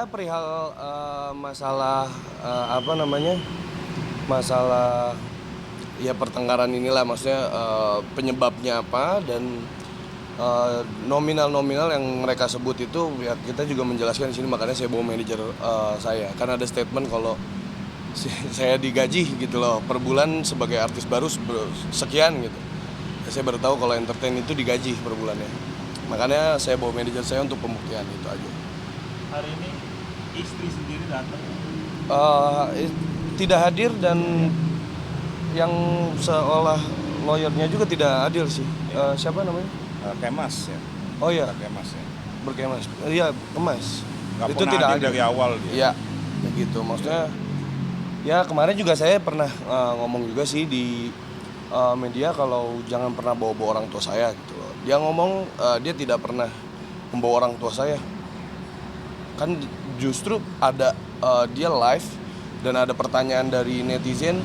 perihal, masalah, apa namanya, masalah ya pertengkaran inilah maksudnya, penyebabnya apa dan, nominal-nominal yang mereka sebut itu ya kita juga menjelaskan di sini makanya saya bawa manajer, saya. Kan ada statement kalau saya digaji gitu loh per bulan sebagai artis baru sekian gitu. Ya saya baru tahu kalau entertain itu digaji per bulannya. Makanya saya bawa manajer saya untuk pembuktian itu aja. Hari ini istri sendiri datang. Eh, Tidak hadir dan yang seolah lawyernya juga tidak adil sih. Siapa namanya? Kemas ya, Oh iya, Kemas ya. berkemas. Iya, kemas. Nggak Itu pernah tidak hadir adil. dari awal dia. Iya, begitu. Maksudnya, ya kemarin juga saya pernah ngomong juga sih di media kalau jangan pernah bawa-bawa orang tua saya gitu loh. Dia ngomong dia tidak pernah membawa orang tua saya. Kan justru ada dia live dan ada pertanyaan dari netizen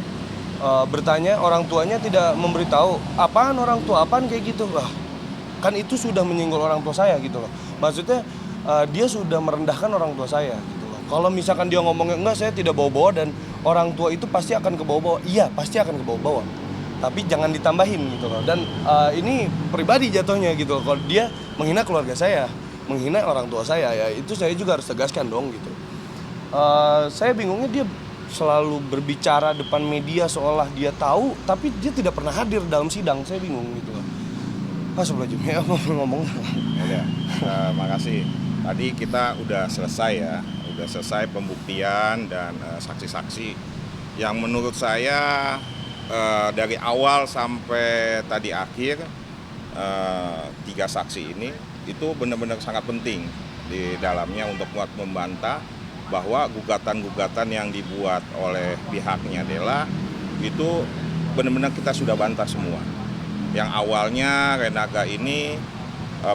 bertanya orang tuanya tidak memberitahu apaan orang tua apaan kayak gitu. Wah, kan itu sudah menyinggol orang tua saya gitu loh. Maksudnya dia sudah merendahkan orang tua saya gitu loh. Kalau misalkan dia ngomongnya enggak saya tidak bawa-bawa dan orang tua itu pasti akan ke bawah-bawah. Iya, pasti akan ke bawah-bawah. Tapi jangan ditambahin gitu loh. Dan ini pribadi jatuhnya gitu loh. Kalau dia menghina keluarga saya, menghina orang tua saya, ya itu saya juga harus tegaskan dong gitu. Saya bingungnya dia selalu berbicara depan media seolah dia tahu, tapi dia tidak pernah hadir dalam sidang. Saya bingung gitu loh. Sebelah ya ngomong. Ya, makasih. Tadi kita udah selesai ya, udah selesai pembuktian dan saksi-saksi yang menurut saya dari awal sampai tadi akhir 3 saksi ini itu benar-benar sangat penting di dalamnya untuk membantah bahwa gugatan-gugatan yang dibuat oleh pihaknya Della itu benar-benar kita sudah bantah semua. Yang awalnya Renaga ini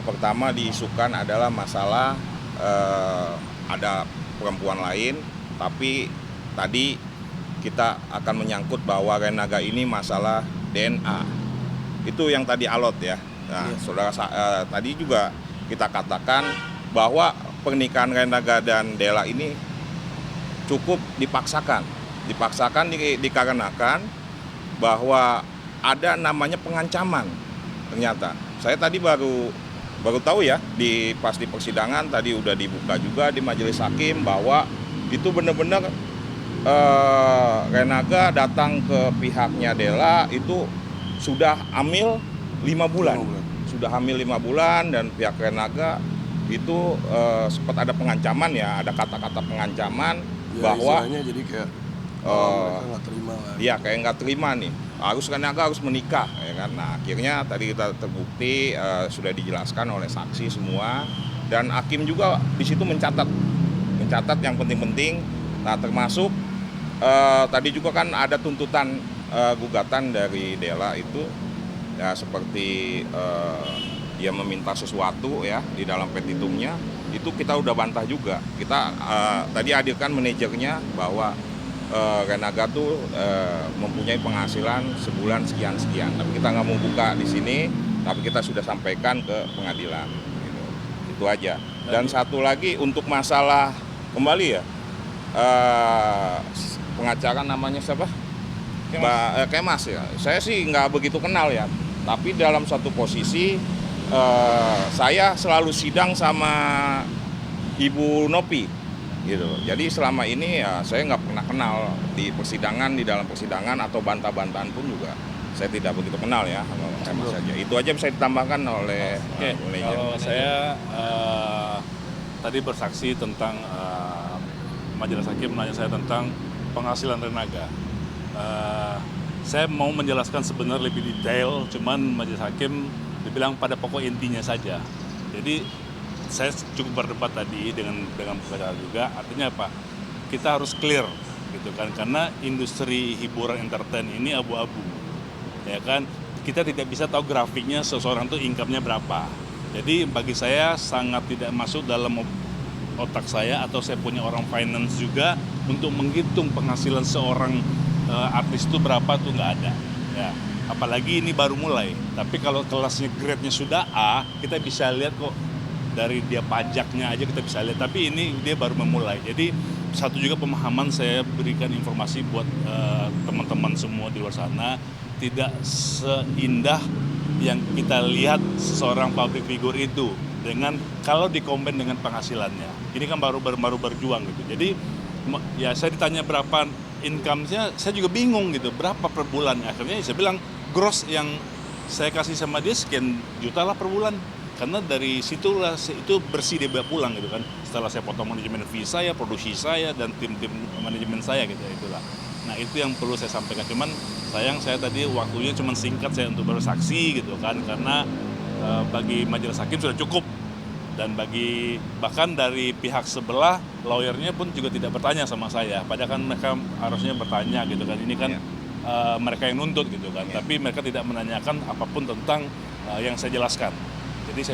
pertama diisukan adalah masalah ada perempuan lain, tapi tadi kita akan menyangkut bahwa Renaga ini masalah DNA. Itu yang tadi alot ya. Nah, saudara tadi juga kita katakan bahwa pernikahan Renaga dan Della ini cukup dipaksakan. Dipaksakan dikarenakan bahwa ada namanya pengancaman. Ternyata saya tadi baru tahu ya pas di persidangan tadi udah dibuka juga di majelis hakim bahwa itu benar-benar Renaga datang ke pihaknya Della itu sudah hamil 5 bulan. Sudah hamil 5 bulan dan pihak Renaga itu sempat ada pengancaman ya, ada kata-kata pengancaman Ya, bahwa istilahnya jadi kayak mereka nggak terima lah. Iya, kayak nggak terima nih. Renaga harus menikah, ya kan? Nah, akhirnya tadi kita terbukti sudah dijelaskan oleh saksi semua dan hakim juga di situ mencatat yang penting-penting. Nah, termasuk tadi juga kan ada tuntutan gugatan dari Della itu ya seperti dia meminta sesuatu ya di dalam petitumnya itu kita udah bantah juga. Kita tadi hadirkan manajernya bahwa Renaga tuh mempunyai penghasilan sebulan sekian. Tapi kita nggak mau buka di sini, tapi kita sudah sampaikan ke pengadilan. Gitu. Itu aja. Dan satu lagi untuk masalah kembali ya pengacara namanya siapa? Kemas ya. Saya sih nggak begitu kenal ya. Tapi dalam satu posisi saya selalu sidang sama Ibu Nopi gitu. Jadi selama ini ya saya nggak pernah kenal di dalam persidangan atau bantah-bantahan pun juga saya tidak begitu kenal ya sama saja. Itu aja bisa ditambahkan oleh manajer. Kalau saya tadi bersaksi tentang majelis hakim menanya saya tentang penghasilan Renaga. Saya mau menjelaskan sebenarnya lebih detail, cuman majelis hakim dibilang pada pokok intinya saja. Jadi saya cukup berdebat tadi dengan pengacara juga. Artinya apa? Kita harus clear gitu kan, karena industri hiburan entertain ini abu-abu, ya kan. Kita tidak bisa tahu grafiknya seseorang tuh income-nya berapa. Jadi bagi saya sangat tidak masuk dalam otak saya atau saya punya orang finance juga untuk menghitung penghasilan seorang artis itu berapa tuh nggak ada. Ya. Apalagi ini baru mulai, tapi kalau kelasnya grade-nya sudah A, kita bisa lihat kok dari dia pajaknya aja kita bisa lihat. Tapi ini dia baru memulai. Jadi satu juga pemahaman saya berikan informasi buat teman-teman semua di luar sana, tidak seindah yang kita lihat seorang public figure itu dengan kalau dikombin dengan penghasilannya. Ini kan baru berjuang gitu. Jadi ya saya ditanya berapa income-nya, saya juga bingung gitu, berapa per bulan. Akhirnya saya bilang gross yang saya kasih sama dia sekian juta lah per bulan. Karena dari situlah itu bersih dia bawa pulang gitu kan. Setelah saya potong manajemen fee saya, produksi saya, dan tim-tim manajemen saya gitu ya, itulah. Nah itu yang perlu saya sampaikan. Cuman sayang saya tadi waktunya cuma singkat saya untuk bersaksi gitu kan. Karena bagi majelis hakim sudah cukup. Dan bahkan dari pihak sebelah, lawyernya pun juga tidak bertanya sama saya. Padahal kan mereka harusnya bertanya gitu kan. Ini kan mereka yang nuntut gitu kan. Tapi mereka tidak menanyakan apapun tentang yang saya jelaskan. Jadi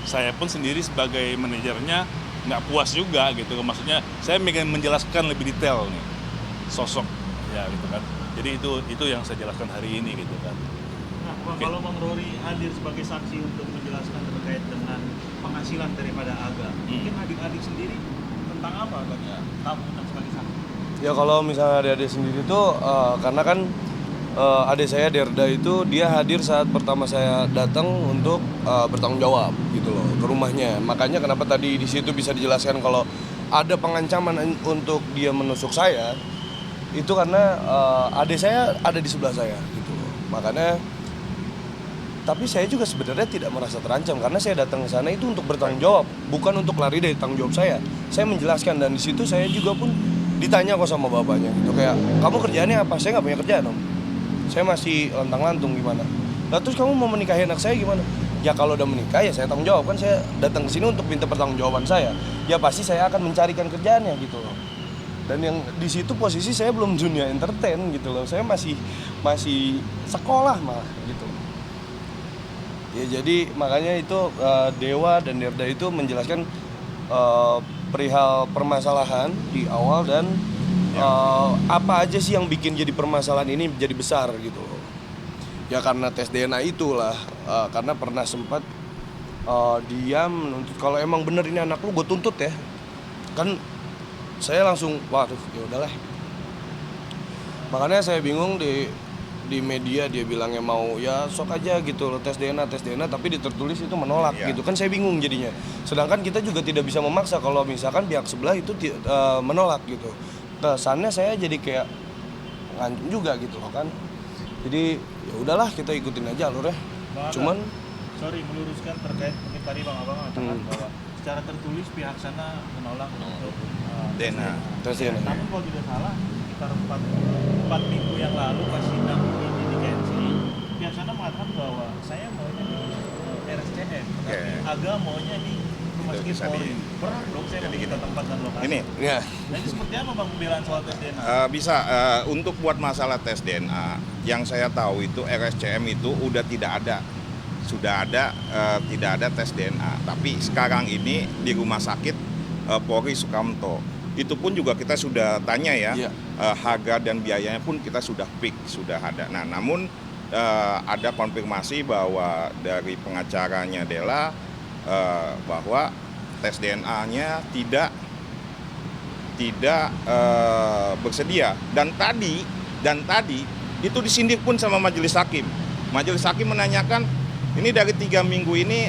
saya pun sendiri sebagai manajernya nggak puas juga gitu. Maksudnya saya ingin menjelaskan lebih detail nih sosok ya gitu kan. Jadi itu yang saya jelaskan hari ini gitu kan. Nah, kalau Bang Rory hadir sebagai saksi untuk menjelaskan terkait dengan penghasilan daripada Aga, mungkin adik-adik sendiri tentang apa agaknya kamu sebagai saksi? Ya kalau misalnya adik-adik sendiri tuh karena kan adik saya Derda itu dia hadir saat pertama saya datang untuk bertanggung jawab gitu loh ke rumahnya. Makanya kenapa tadi di situ bisa dijelaskan kalau ada pengancaman untuk dia menusuk saya itu karena adik saya ada di sebelah saya gitu loh. Makanya tapi saya juga sebenarnya tidak merasa terancam karena saya datang ke sana itu untuk bertanggung jawab, bukan untuk lari dari tanggung jawab saya. Saya menjelaskan dan di situ saya juga pun ditanya kok sama bapaknya gitu kayak kamu kerjaannya apa? Saya nggak punya kerjaan om. Saya masih lantang-lantung gimana. Nah terus kamu mau menikahi anak saya gimana? Ya kalau udah menikah ya saya tanggung jawab kan saya datang ke sini untuk minta pertanggungjawaban saya. Ya pasti saya akan mencarikan kerjaannya gitu loh. Dan yang di situ posisi saya belum dunia entertain gitu loh. Saya masih sekolah malah gitu. Ya jadi makanya itu Dewa dan Derda itu menjelaskan perihal permasalahan di awal dan apa aja sih yang bikin jadi permasalahan ini jadi besar gitu. Ya karena tes DNA itulah karena pernah sempat dia menuntut kalau emang bener ini anak lu gue tuntut ya. Kan saya langsung waduh ya udahlah. Makanya saya bingung di media dia bilangnya mau ya sok aja gitu loh tes DNA tapi ditertulis itu menolak gitu kan saya bingung jadinya. Sedangkan kita juga tidak bisa memaksa kalau misalkan pihak sebelah itu menolak gitu. Kesannya saya jadi kayak ngancam juga gitu loh kan. Jadi ya udahlah kita ikutin aja alurnya. Cuman meluruskan terkait mungkin tadi Bang Abang mengatakan bahwa secara tertulis pihak sana menolak untuk DNA. tes DNA. Namun kalau tidak salah sekitar 4 minggu yang lalu pas sidang ini di KMC, pihak sana mengatakan bahwa saya maunya di RSCM, tapi Aga maunya di Rumah Sakit Polri. Berat dong saya kita tempat dan lokasi. Ini Ya. Jadi seperti apa Bang pembelaan soal tes DNA? bisa untuk buat masalah tes DNA yang saya tahu itu RSCM itu udah tidak ada. Sudah ada tidak ada tes DNA. Tapi sekarang ini di Rumah Sakit Polri Sukamto itu pun juga kita sudah tanya ya, harga dan biayanya pun kita sudah fix, sudah ada. Nah, namun ada konfirmasi bahwa dari pengacaranya Della bahwa tes DNA-nya tidak bersedia. Dan tadi itu disindir pun sama majelis hakim. Majelis hakim menanyakan ini dari 3 minggu ini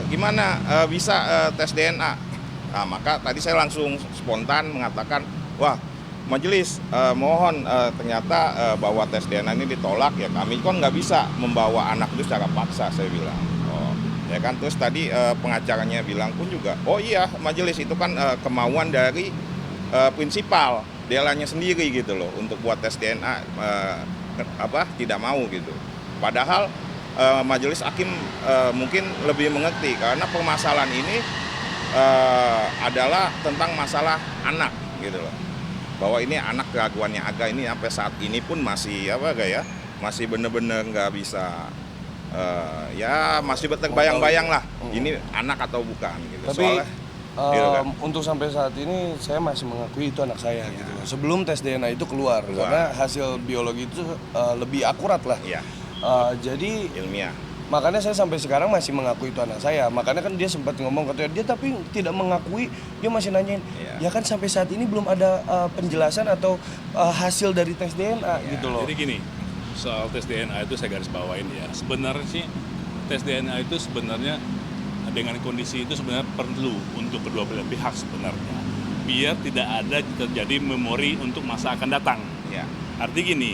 gimana bisa tes DNA. Nah, maka tadi saya langsung spontan mengatakan, wah majelis mohon ternyata bahwa tes DNA ini ditolak ya kami kan nggak bisa membawa anak itu secara paksa saya bilang. Oh, ya kan terus tadi pengacaranya bilang pun juga, oh iya majelis itu kan kemauan dari prinsipal Dellanya sendiri gitu loh untuk buat tes DNA tidak mau gitu. Padahal majelis hakim mungkin lebih mengerti karena permasalahan ini adalah tentang masalah anak gitu loh, bahwa ini anak keraguannya Aga ini sampai saat ini pun masih masih bener-bener nggak bisa masih terbayang-bayang lah ini anak atau bukan gitu. Tapi soalnya gitu kan. untuk sampai saat ini saya masih mengakui itu anak saya gitu loh. Sebelum tes DNA itu keluar. Karena hasil biologi itu lebih akurat lah. Iya. Jadi Ilmiah. Makanya saya sampai sekarang masih mengakui itu anak saya. Makanya kan dia sempat ngomong katanya dia tapi tidak mengakui, dia masih nanyain. Ya kan sampai saat ini belum ada penjelasan atau hasil dari tes DNA gitu loh. Jadi gini, soal tes DNA itu saya garis bawain ya. Sebenarnya sih tes DNA itu sebenarnya dengan kondisi itu sebenarnya perlu untuk kedua belah pihak sebenarnya. Biar tidak ada terjadi memori untuk masa akan datang. Ya. Artinya gini,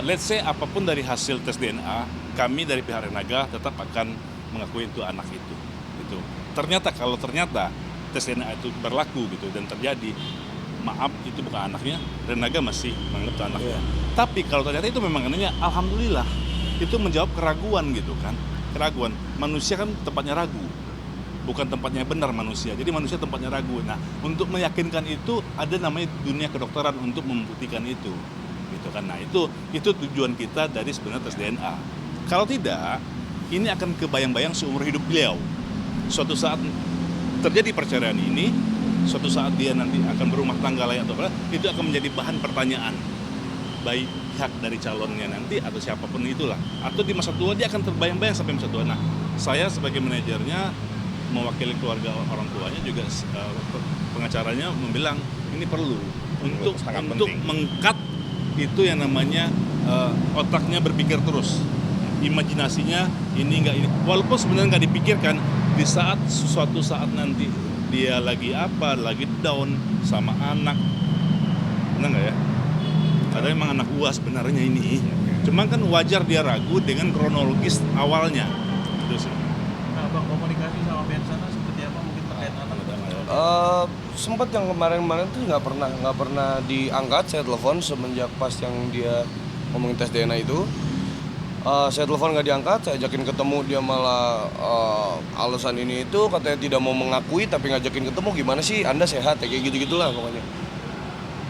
let's say apapun dari hasil tes DNA, kami dari pihak Renaga tetap akan mengakui itu anak itu. Gitu. Ternyata kalau ternyata tes DNA itu berlaku gitu dan terjadi, maaf itu bukan anaknya, Renaga masih menganggap itu anaknya. Tapi kalau ternyata itu memang anaknya, alhamdulillah itu menjawab keraguan gitu kan. Keraguan, manusia kan tempatnya ragu, bukan tempatnya benar manusia. Jadi manusia tempatnya ragu. Nah, untuk meyakinkan itu ada namanya dunia kedokteran untuk membuktikan itu, gitu kan. Nah, itu tujuan kita dari sebenarnya tes DNA. Kalau tidak, ini akan kebayang-bayang seumur hidup beliau. Suatu saat terjadi perceraian ini, suatu saat dia nanti akan berumah tangga layak atau apa, itu akan menjadi bahan pertanyaan baik pihak dari calonnya nanti atau siapapun itulah. Atau di masa tua dia akan terbayang-bayang sampai masa tua. Nah, saya sebagai manajernya mewakili keluarga orang tuanya juga pengacaranya membilang ini perlu untuk mengkat itu yang namanya otaknya berpikir terus, imajinasinya ini enggak ini. Walaupun sebenarnya nggak dipikirkan, di saat suatu saat nanti dia lagi down sama anak, benar nggak ya? Ada emang anak gua sebenarnya ini, cuman kan wajar dia ragu dengan kronologis awalnya, gitu sih. Nah, Bang, komunikasi sama pihak sana seperti apa mungkin terkait anak? Sempat yang kemarin tuh nggak pernah diangkat. Saya telepon semenjak pas yang dia ngomongin tes DNA itu. Saya telepon nggak diangkat, saya ajakin ketemu dia malah alasan ini itu katanya tidak mau mengakui tapi ngajakin ketemu. Gimana sih Anda sehat ya, kayak gitu-gitulah pokoknya.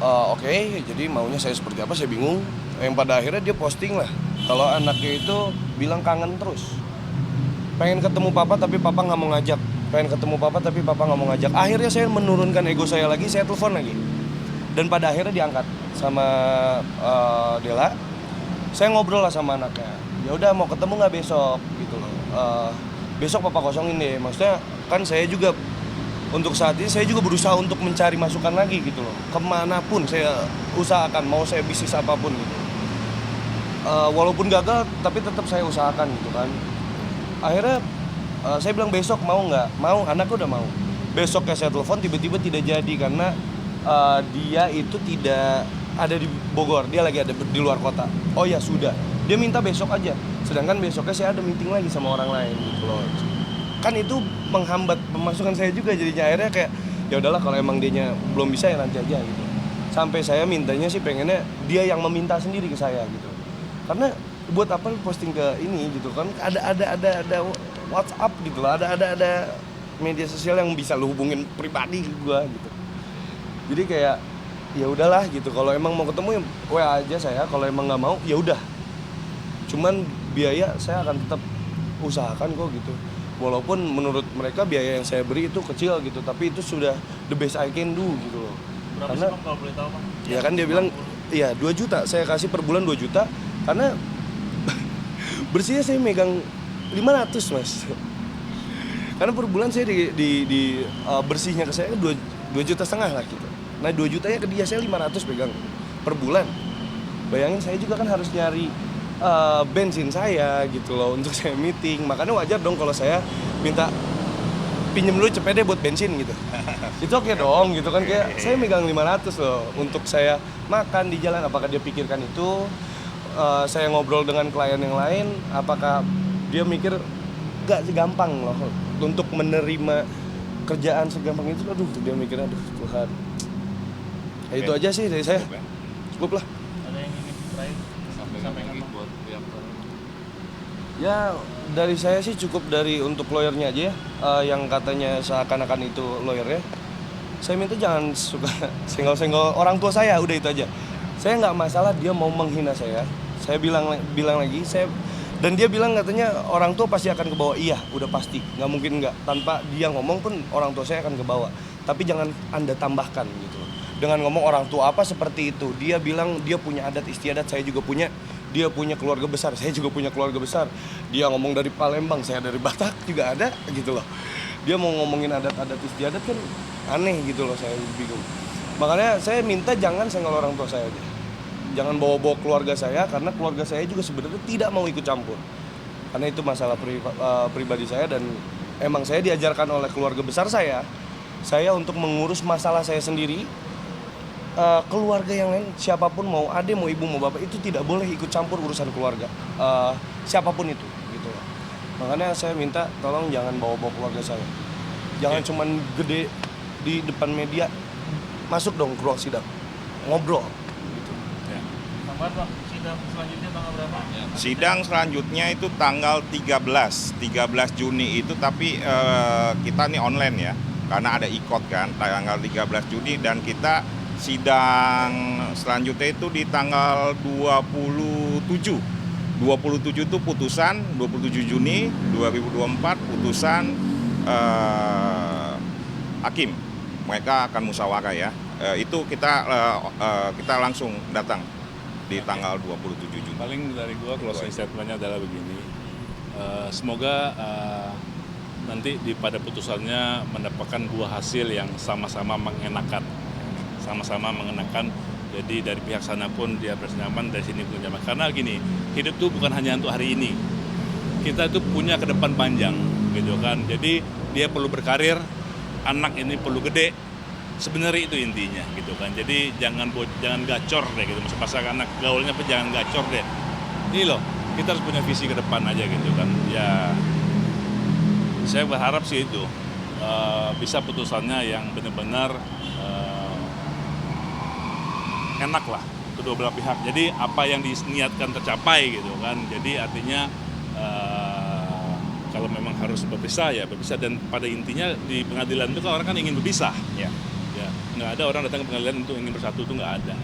Oke, jadi maunya saya seperti apa saya bingung. Yang pada akhirnya dia posting lah kalau anaknya itu bilang kangen terus, pengen ketemu papa tapi papa nggak mau ngajak, pengen ketemu papa tapi papa nggak mau ngajak. Akhirnya saya menurunkan ego saya lagi, saya telepon lagi dan pada akhirnya diangkat sama Dela. Saya ngobrol lah sama anaknya, ya udah mau ketemu nggak besok gitu loh. Besok papa kosongin deh, maksudnya kan saya juga untuk saat ini saya juga berusaha untuk mencari masukan lagi gitu loh, kemanapun saya usahakan, mau saya bisnis apapun gitu. Walaupun gagal tapi tetap saya usahakan gitu kan. Akhirnya saya bilang besok mau nggak, mau, anaknya udah mau. Besoknya saya telepon tiba-tiba tidak jadi karena dia itu tidak ada di Bogor, dia lagi ada di luar kota. Oh ya sudah, dia minta besok aja, sedangkan besoknya saya ada meeting lagi sama orang lain gitu loh. Kan itu menghambat pemasukan saya juga, jadinya akhirnya kayak ya udahlah kalau emang dianya belum bisa ya nanti aja gitu. Sampai saya mintanya sih pengennya dia yang meminta sendiri ke saya gitu. Karena buat apa posting ke ini gitu kan, ada WhatsApp gitu lah, ada media sosial yang bisa lu hubungin pribadi ke gua gitu. Jadi kayak ya udahlah gitu, kalau emang mau ketemu ya WA aja saya, kalau emang nggak mau ya udah. Cuman biaya saya akan tetap usahakan kok gitu. Walaupun menurut mereka biaya yang saya beri itu kecil gitu, tapi itu sudah the best I can do gitu loh. Berapa Karena sih Bang kalau boleh tahu Bang? ya kan dia bilang iya 2 juta, saya kasih per bulan 2 juta karena bersihnya saya megang 500 mas. Karena per bulan saya di bersihnya ke saya 2,5 juta lah gitu. Nah 2 jutanya ke dia, saya 500 pegang per bulan. Bayangin saya juga kan harus nyari bensin saya gitu loh untuk saya meeting. Makanya wajar dong kalau saya minta pinjem dulu cepet deh buat bensin gitu. Itu oke dong gitu kan, kayak saya megang 500 loh untuk saya makan di jalan. Apakah dia pikirkan itu? Saya ngobrol dengan klien yang lain, apakah dia mikir gak gampang loh untuk menerima kerjaan segampang itu? Aduh dia mikir aduh Tuhan. Ya, itu aja sih dari saya. Cukup lah. Ada yang ingin terakhir? Sampaikan Bang. buat pihak Ya dari saya sih cukup dari untuk lawyernya aja ya, yang katanya seakan-akan itu lawyernya. Saya minta jangan suka senggol-senggol orang tua saya, udah itu aja. Saya nggak masalah dia mau menghina saya. Saya bilang lagi, dan dia bilang katanya orang tua pasti akan ke bawah. Iya, udah pasti, nggak mungkin nggak. Tanpa dia ngomong pun orang tua saya akan ke bawah. Tapi jangan Anda tambahkan gitu loh. Dengan ngomong orang tua apa seperti itu. Dia bilang dia punya adat istiadat, saya juga punya. Dia punya keluarga besar, saya juga punya keluarga besar. Dia ngomong dari Palembang, saya dari Batak juga ada gitu loh. Dia mau ngomongin adat-adat istiadat kan aneh gitu loh, saya bingung. Makanya saya minta jangan senggol orang tua saya aja. Jangan bawa-bawa keluarga saya, karena keluarga saya juga sebenarnya tidak mau ikut campur. Karena itu masalah pribadi saya, dan emang saya diajarkan oleh keluarga besar saya untuk mengurus masalah saya sendiri. Keluarga yang lain, siapapun, mau ade, mau ibu, mau bapak, itu tidak boleh ikut campur urusan keluarga. Siapapun itu, gitu loh. Makanya saya minta tolong jangan bawa-bawa keluarga saya. Jangan cuman gede di depan media, masuk dong ke ruang sidang, ngobrol. Gitu. Tambahan Bang, sidang selanjutnya tanggal berapa? Sidang selanjutnya itu tanggal 13 Juni itu, tapi kita nih online ya, karena ada ikot kan, tanggal 13 Juni, dan kita sidang selanjutnya itu di tanggal 27 itu putusan, 27 Juni 2024 putusan hakim. Mereka akan musyawarah ya. Itu kita langsung datang di tanggal 27 Juni. Paling dari gua closing statementnya adalah begini. Semoga nanti pada putusannya mendapatkan dua hasil yang sama-sama mengenakan. Jadi dari pihak sana pun dia berasa nyaman, dari sini pun nyaman. Karena gini, hidup itu bukan hanya untuk hari ini. Kita itu punya ke depan panjang, gitu kan. Jadi dia perlu berkarir, anak ini perlu gede. Sebenarnya itu intinya, gitu kan. Jadi jangan gacor deh, gitu. Masalah anak gaulnya pun jangan gacor deh. Ini loh, kita harus punya visi ke depan aja, gitu kan. Ya, saya berharap sih itu bisa putusannya yang benar-benar enak lah kedua belah pihak. Jadi apa yang diniatkan tercapai gitu kan. Jadi artinya kalau memang harus berpisah ya berpisah, dan pada intinya di pengadilan itu kan orang kan ingin berpisah. Ya, nggak ada orang datang ke pengadilan untuk ingin bersatu, itu nggak ada.